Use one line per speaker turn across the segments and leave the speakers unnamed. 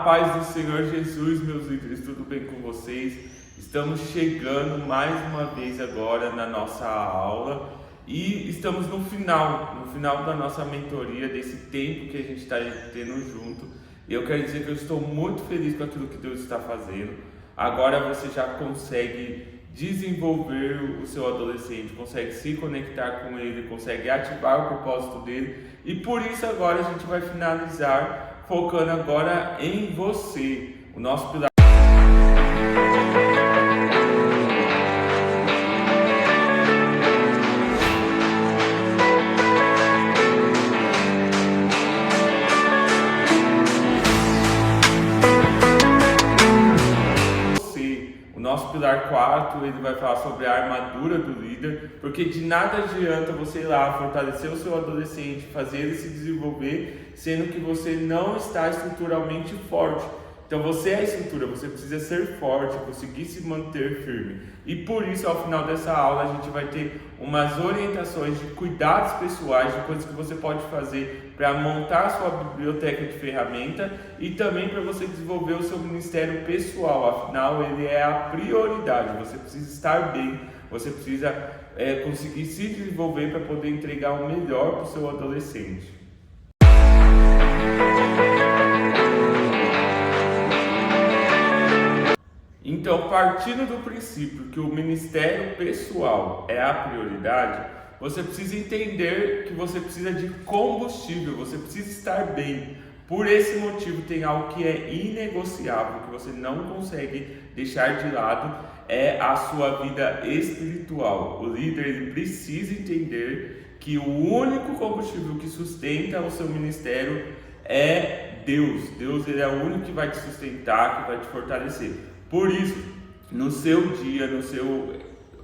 Paz do Senhor Jesus, meus líderes, tudo bem com vocês? Estamos chegando mais uma vez agora na nossa aula e estamos no final da nossa mentoria, desse tempo que a gente está tendo junto. E eu quero dizer que eu estou muito feliz com aquilo que Deus está fazendo. Agora você já consegue desenvolver o seu adolescente, consegue se conectar com ele, consegue ativar o propósito dele, e por isso agora a gente vai finalizar focando agora em você, o nosso pilar. O nosso pilar 4, ele vai falar sobre a armadura do líder, porque de nada adianta você ir lá fortalecer o seu adolescente, fazer ele se desenvolver, sendo que você não está estruturalmente forte. Então você é a estrutura, você precisa ser forte, conseguir se manter firme. E por isso, ao final dessa aula, a gente vai ter umas orientações de cuidados pessoais, de coisas que você pode fazer para montar a sua biblioteca de ferramenta e também para você desenvolver o seu ministério pessoal. Afinal, ele é a prioridade. Você precisa estar bem, você precisa conseguir se desenvolver para poder entregar o melhor para o seu adolescente. Então, partindo do princípio que o ministério pessoal é a prioridade, você precisa entender que você precisa de combustível, você precisa estar bem. Por esse motivo, tem algo que é inegociável, que você não consegue deixar de lado, é a sua vida espiritual. O líder ele precisa entender que o único combustível que sustenta o seu ministério é Deus. Deus ele é o único que vai te sustentar, que vai te fortalecer. Por isso, no seu dia, no seu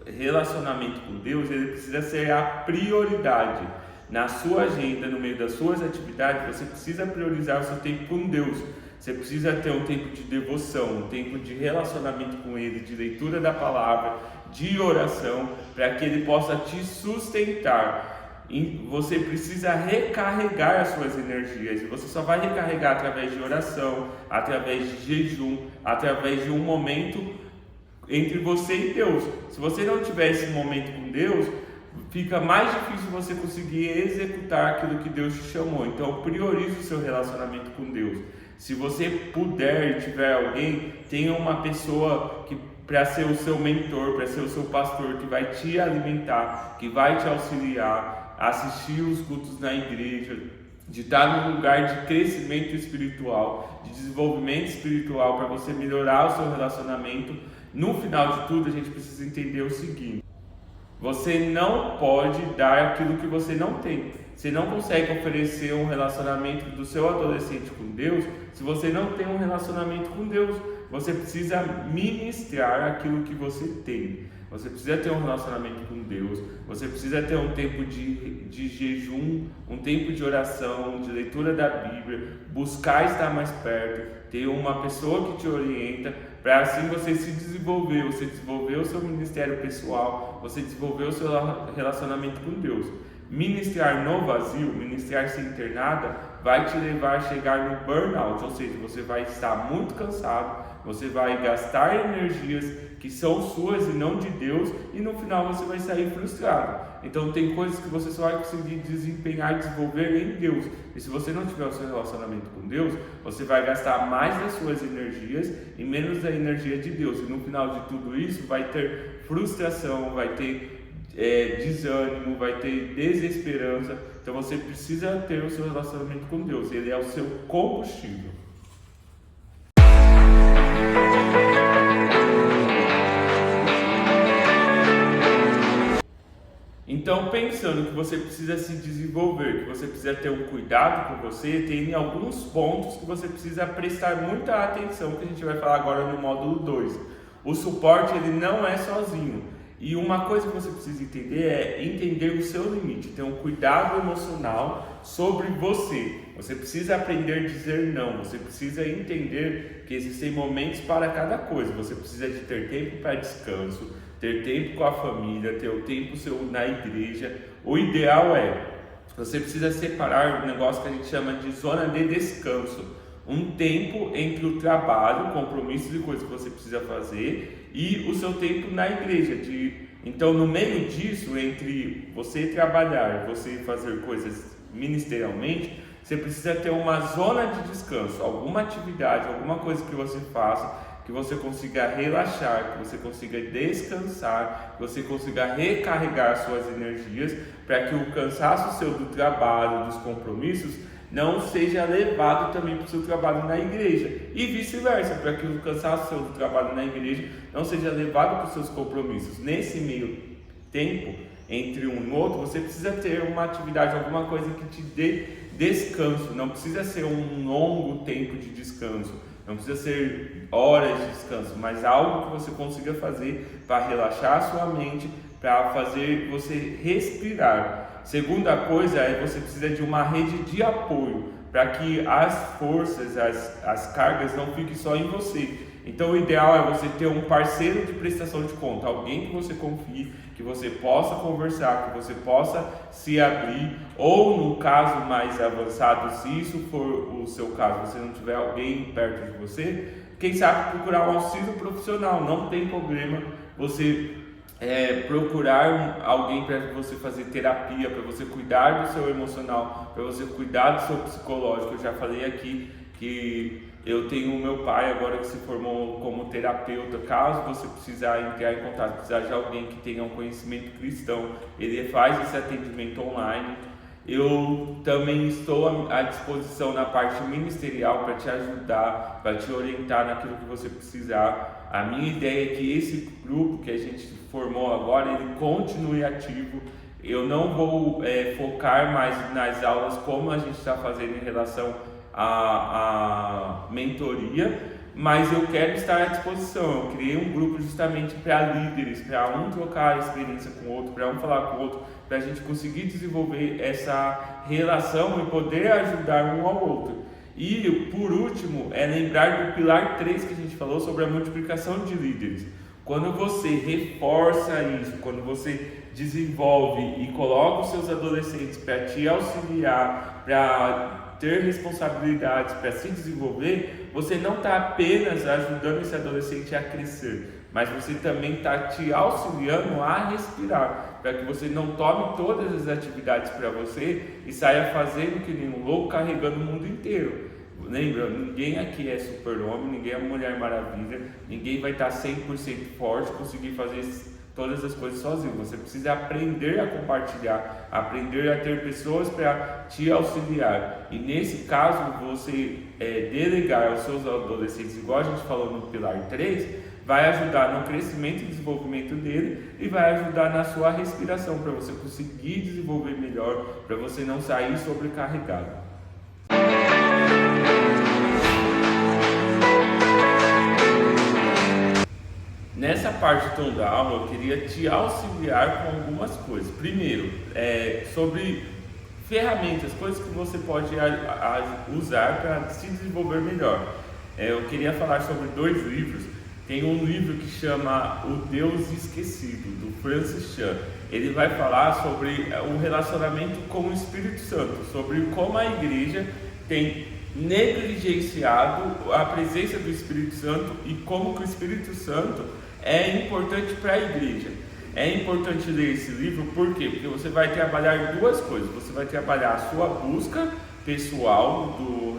relacionamento com Deus, ele precisa ser a prioridade. Na sua agenda, no meio das suas atividades, você precisa priorizar o seu tempo com Deus. Você precisa ter um tempo de devoção, um tempo de relacionamento com Ele, de leitura da palavra, de oração, para que Ele possa te sustentar. Você precisa recarregar as suas energias, e você só vai recarregar através de oração, através de jejum, através de um momento entre você e Deus. Se você não tiver esse momento com Deus, fica mais difícil você conseguir executar aquilo que Deus te chamou. Então priorize o seu relacionamento com Deus. Se você puder e tiver alguém, tenha uma pessoa que para ser o seu mentor, para ser o seu pastor, que vai te alimentar, que vai te auxiliar, assistir os cultos na igreja, de estar num lugar de crescimento espiritual, de desenvolvimento espiritual, para você melhorar o seu relacionamento. No final de tudo, a gente precisa entender o seguinte: você não pode dar aquilo que você não tem. Você não consegue oferecer um relacionamento do seu adolescente com Deus se você não tem um relacionamento com Deus. Você precisa ministrar aquilo que você tem. Você precisa ter um relacionamento com Deus. Você precisa ter um tempo de jejum, um tempo de oração, de leitura da Bíblia, buscar estar mais perto, ter uma pessoa que te orienta, para assim você se desenvolver, você desenvolver o seu ministério pessoal, você desenvolver o seu relacionamento com Deus. Ministrar no vazio, ministrar sem ter nada, vai te levar a chegar no burnout, ou seja, você vai estar muito cansado, você vai gastar energias que são suas e não de Deus, e no final você vai sair frustrado. Então tem coisas que você só vai conseguir desempenhar e desenvolver em Deus. E se você não tiver o seu relacionamento com Deus, você vai gastar mais das suas energias e menos da energia de Deus. E no final de tudo isso vai ter frustração, vai ter desânimo, vai ter desesperança. Então você precisa ter o seu relacionamento com Deus. Ele é o seu combustível. Então, pensando que você precisa se desenvolver, que você precisa ter um cuidado com você, tem alguns pontos que você precisa prestar muita atenção, que a gente vai falar agora no módulo 2. O suporte ele não é sozinho. E uma coisa que você precisa entender é entender o seu limite, ter um cuidado emocional sobre você. Você precisa aprender a dizer não, você precisa entender que existem momentos para cada coisa. Você precisa de ter tempo para descanso, ter tempo com a família, ter o tempo seu na igreja. O ideal é, você precisa separar um negócio que a gente chama de zona de descanso. um tempo entre o trabalho, compromissos e coisas que você precisa fazer e o seu tempo na igreja. Então, no meio disso, entre você trabalhar e você fazer coisas ministerialmente, você precisa ter uma zona de descanso, alguma atividade, alguma coisa que você faça, que você consiga relaxar, que você consiga descansar, que você consiga recarregar suas energias, para que o cansaço seu do trabalho, dos compromissos, não seja levado também para o seu trabalho na igreja, e vice-versa, para que o cansaço seu do trabalho na igreja não seja levado para os seus compromissos. Nesse meio tempo, entre um e outro, você precisa ter uma atividade, alguma coisa que te dê descanso. Não precisa ser um longo tempo de descanso, não precisa ser horas de descanso, mas algo que você consiga fazer para relaxar a sua mente, para fazer você respirar. Segunda coisa é você precisa de uma rede de apoio, para que as forças, as cargas não fiquem só em você. Então o ideal é você ter um parceiro de prestação de conta, alguém que você confie, que você possa conversar, que você possa se abrir, ou no caso mais avançado, se isso for o seu caso, você não tiver alguém perto de você, quem sabe procurar um auxílio profissional. Não tem problema você procurar alguém para você fazer terapia, para você cuidar do seu emocional, para você cuidar do seu psicológico. Eu já falei aqui que eu tenho o meu pai agora que se formou como terapeuta. Caso você precisar entrar em contato, precisar de alguém que tenha um conhecimento cristão, ele faz esse atendimento online. Eu também estou à disposição na parte ministerial para te ajudar, para te orientar naquilo que você precisar. A minha ideia é que esse grupo que a gente formou agora, ele continue ativo. Eu não vou focar mais nas aulas como a gente está fazendo em relação à mentoria, mas eu quero estar à disposição. Eu criei um grupo justamente para líderes, para um trocar a experiência com o outro, para um falar com o outro, para a gente conseguir desenvolver essa relação e poder ajudar um ao outro. E por último, é lembrar do pilar 3 que a gente falou sobre a multiplicação de líderes. Quando você reforça isso, quando você desenvolve e coloca os seus adolescentes para te auxiliar, para ter responsabilidades, para se desenvolver, você não está apenas ajudando esse adolescente a crescer, mas você também está te auxiliando a respirar, para que você não tome todas as atividades para você e saia fazendo que nem um louco, carregando o mundo inteiro. Lembra, ninguém aqui é super-homem, ninguém é Mulher Maravilha, ninguém vai estar 100% forte, conseguir fazer todas as coisas sozinho. Você precisa aprender a compartilhar, aprender a ter pessoas para te auxiliar. E nesse caso, você delegar aos seus adolescentes, igual a gente falou no pilar 3, vai ajudar no crescimento e desenvolvimento dele e vai ajudar na sua respiração, para você conseguir desenvolver melhor, para você não sair sobrecarregado. Nessa parte então da aula, eu queria te auxiliar com algumas coisas. Primeiro, sobre ferramentas, coisas que você pode usar para se desenvolver melhor. Eu queria falar sobre 2 livros. Tem um livro que chama O Deus Esquecido, do Francis Chan. Ele vai falar sobre o relacionamento com o Espírito Santo, sobre como a igreja tem negligenciado a presença do Espírito Santo e como que o Espírito Santo é importante para a igreja. É importante ler esse livro, por quê? Porque você vai trabalhar 2 coisas. Você vai trabalhar a sua busca pessoal do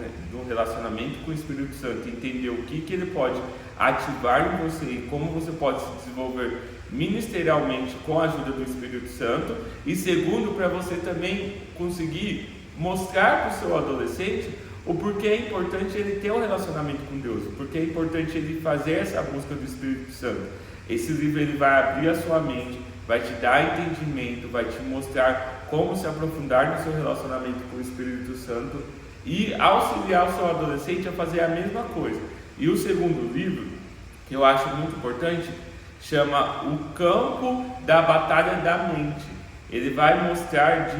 relacionamento com o Espírito Santo, entender o que ele pode ativar em você e como você pode se desenvolver ministerialmente com a ajuda do Espírito Santo. E segundo, para você também conseguir mostrar para o seu adolescente o porquê é importante ele ter um relacionamento com Deus, o porquê é importante ele fazer essa busca do Espírito Santo. Esse livro ele vai abrir a sua mente, vai te dar entendimento, vai te mostrar como se aprofundar no seu relacionamento com o Espírito Santo e auxiliar o seu adolescente a fazer a mesma coisa. E o segundo livro, que eu acho muito importante, chama O Campo da Batalha da Mente. Ele vai mostrar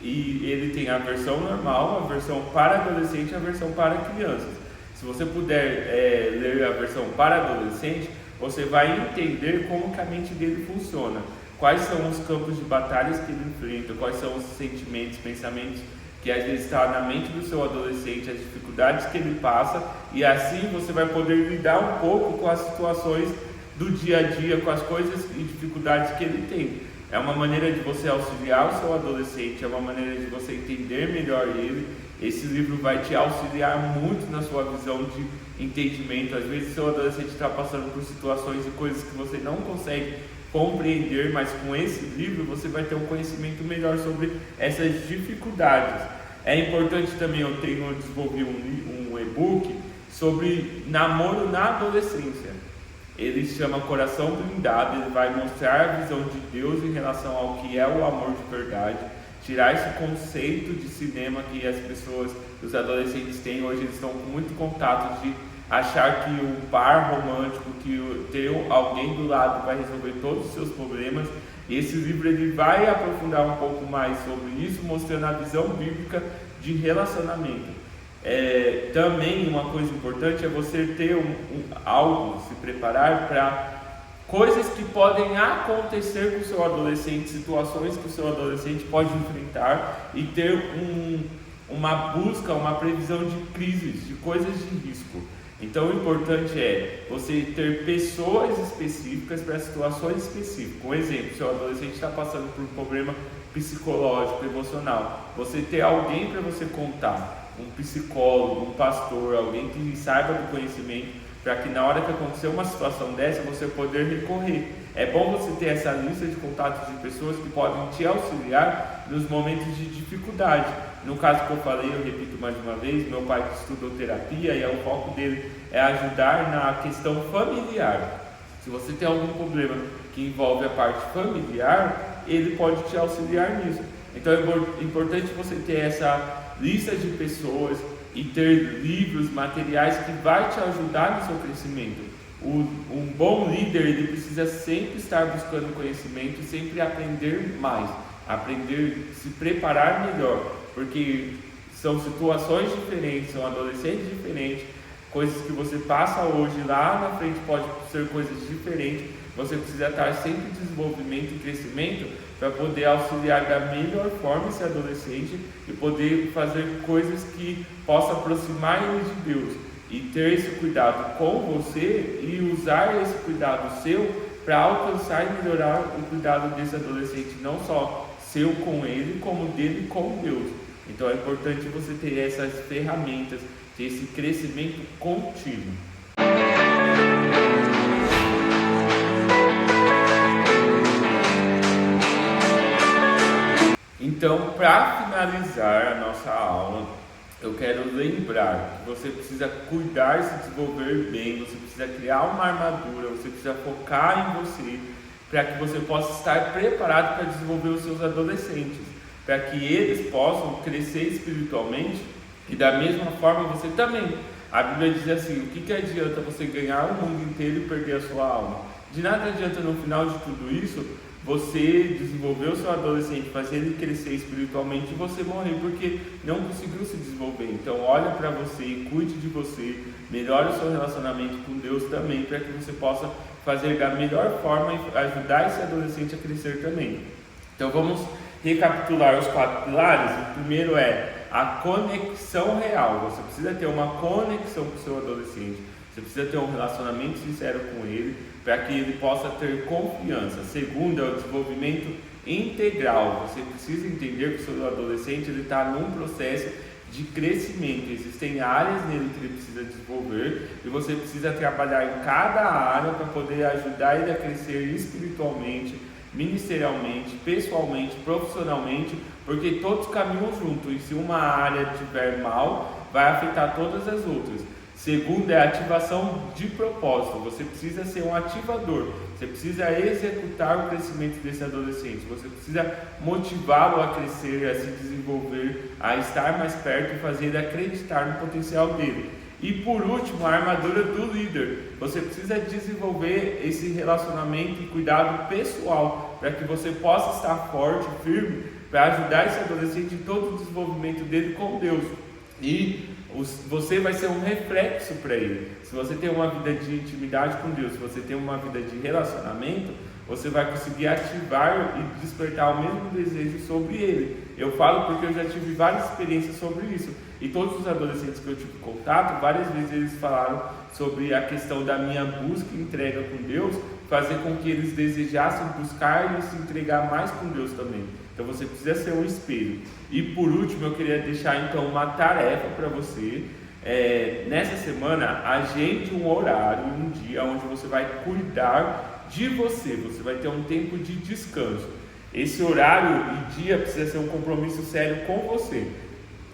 e ele tem a versão normal, a versão para adolescente e a versão para crianças. Se você puder ler a versão para adolescente, você vai entender como que a mente dele funciona, quais são os campos de batalhas que ele enfrenta, quais são os sentimentos, pensamentos que às vezes está na mente do seu adolescente, as dificuldades que ele passa, e assim você vai poder lidar um pouco com as situações do dia a dia, com as coisas e dificuldades que ele tem. É uma maneira de você auxiliar o seu adolescente, é uma maneira de você entender melhor ele. Esse livro vai te auxiliar muito na sua visão de entendimento. Às vezes o seu adolescente está passando por situações e coisas que você não consegue compreender, mas com esse livro você vai ter um conhecimento melhor sobre essas dificuldades. É importante também, eu desenvolvi um e-book sobre namoro na adolescência. Ele se chama Coração Blindado. Ele vai mostrar a visão de Deus em relação ao que é o amor de verdade, tirar esse conceito de cinema que as pessoas, os adolescentes têm hoje. Eles estão com muito contato de achar que o par romântico, que ter alguém do lado vai resolver todos os seus problemas. E esse livro ele vai aprofundar um pouco mais sobre isso, mostrando a visão bíblica de relacionamento. Também uma coisa importante é você ter algo, se preparar para coisas que podem acontecer com o seu adolescente, situações que o seu adolescente pode enfrentar, e ter uma busca, uma previsão de crises, de coisas de risco. Então o importante é você ter pessoas específicas para situações específicas. Um exemplo, seu adolescente está passando por um problema psicológico, emocional, você ter alguém para você contar, um psicólogo, um pastor, alguém que saiba do conhecimento, para que na hora que acontecer uma situação dessa, você poder recorrer. É bom você ter essa lista de contatos de pessoas que podem te auxiliar nos momentos de dificuldade. No caso que eu falei, eu repito mais uma vez, meu pai que estudou terapia, e o foco dele é ajudar na questão familiar. Se você tem algum problema que envolve a parte familiar, ele pode te auxiliar nisso. Então é importante você ter essa lista de pessoas e ter livros, materiais que vai te ajudar no seu crescimento. Um bom líder, ele precisa sempre estar buscando conhecimento, sempre aprender mais, aprender, se preparar melhor, porque são situações diferentes, são adolescentes diferentes, coisas que você passa hoje, lá na frente pode ser coisas diferentes. Você precisa estar sempre em desenvolvimento e crescimento para poder auxiliar da melhor forma esse adolescente e poder fazer coisas que possam aproximar ele de Deus, e ter esse cuidado com você e usar esse cuidado seu para alcançar e melhorar o cuidado desse adolescente, não só seu com ele, como dele com Deus. Então é importante você ter essas ferramentas, ter esse crescimento contínuo. Então, para finalizar a nossa aula, eu quero lembrar que você precisa cuidar e se desenvolver bem, você precisa criar uma armadura, você precisa focar em você, para que você possa estar preparado para desenvolver os seus adolescentes, para que eles possam crescer espiritualmente, e da mesma forma você também. A Bíblia diz assim: o que adianta você ganhar o mundo inteiro e perder a sua alma? De nada adianta no final de tudo isso você desenvolver o seu adolescente, fazer ele crescer espiritualmente, e você morrer porque não conseguiu se desenvolver. Então olha para você, cuide de você, melhore o seu relacionamento com Deus também, para que você possa fazer da melhor forma e ajudar esse adolescente a crescer também. Então vamos recapitular os 4 pilares. O primeiro é a conexão real. Você precisa ter uma conexão com o seu adolescente, você precisa ter um relacionamento sincero com ele, para que ele possa ter confiança. Segundo é o desenvolvimento integral. Você precisa entender que o seu adolescente está num processo de crescimento. Existem áreas nele que ele precisa desenvolver, e você precisa trabalhar em cada área para poder ajudar ele a crescer espiritualmente, ministerialmente, pessoalmente, profissionalmente, porque todos caminham juntos, e se uma área estiver mal, vai afetar todas as outras. Segundo é a ativação de propósito. Você precisa ser um ativador, você precisa executar o crescimento desse adolescente, você precisa motivá-lo a crescer, a se desenvolver, a estar mais perto e fazer ele acreditar no potencial dele. E por último, a armadura do líder. Você precisa desenvolver esse relacionamento e cuidado pessoal, para que você possa estar forte, firme, para ajudar esse adolescente em todo o desenvolvimento dele com Deus. E você vai ser um reflexo para ele. Se você tem uma vida de intimidade com Deus, se você tem uma vida de relacionamento, você vai conseguir ativar e despertar o mesmo desejo sobre ele. Eu falo porque eu já tive várias experiências sobre isso. E todos os adolescentes que eu tive contato, várias vezes eles falaram sobre a questão da minha busca e entrega com Deus, fazer com que eles desejassem buscar e se entregar mais com Deus também. Então você precisa ser um espelho. E por último, eu queria deixar então uma tarefa para você. Nessa semana, agende um horário, um dia onde você vai cuidar de você. Você vai ter um tempo de descanso. Esse horário e dia precisa ser um compromisso sério com você.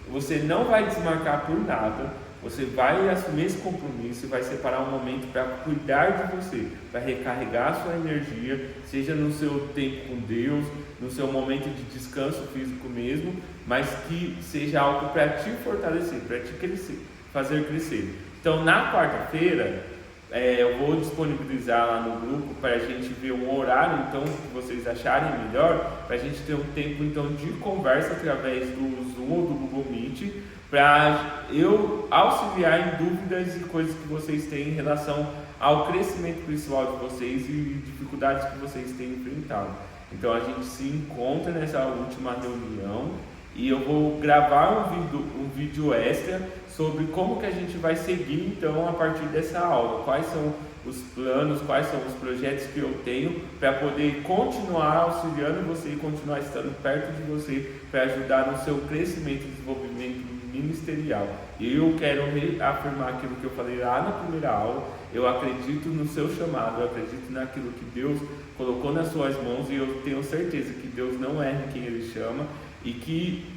Você não vai desmarcar por nada. Você vai assumir esse compromisso e vai separar um momento para cuidar de você, para recarregar a sua energia, seja no seu tempo com Deus, no seu momento de descanso físico mesmo, mas que seja algo para te fortalecer, para te crescer, fazer crescer. Então, na quarta-feira, eu vou disponibilizar lá no grupo para a gente ver um horário, então, que vocês acharem melhor, para a gente ter um tempo então de conversa através do Zoom ou do Google Meet, para eu auxiliar em dúvidas e coisas que vocês têm em relação ao crescimento pessoal de vocês e dificuldades que vocês têm enfrentado. Então a gente se encontra nessa última reunião e eu vou gravar um vídeo extra sobre como que a gente vai seguir então a partir dessa aula, quais são os planos, quais são os projetos que eu tenho para poder continuar auxiliando você e continuar estando perto de você para ajudar no seu crescimento e desenvolvimento ministerial. Eu quero reafirmar aquilo que eu falei lá na primeira aula. Eu acredito no seu chamado, eu acredito naquilo que Deus colocou nas suas mãos e eu tenho certeza que Deus não erra em quem Ele chama e que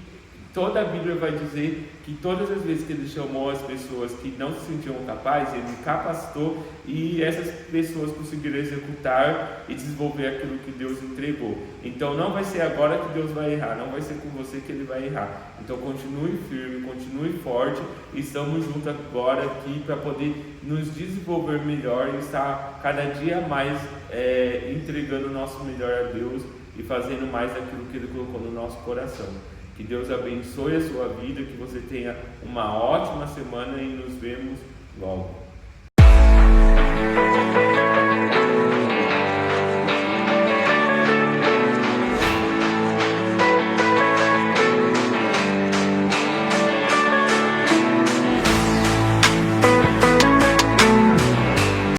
toda a Bíblia vai dizer que todas as vezes que Ele chamou as pessoas que não se sentiam capazes, Ele capacitou e essas pessoas conseguiram executar e desenvolver aquilo que Deus entregou. Então não vai ser agora que Deus vai errar, não vai ser com você que Ele vai errar. Então continue firme, continue forte e estamos juntos agora aqui para poder nos desenvolver melhor e estar cada dia mais entregando o nosso melhor a Deus e fazendo mais daquilo que Ele colocou no nosso coração. Que Deus abençoe a sua vida, que você tenha uma ótima semana e nos vemos logo.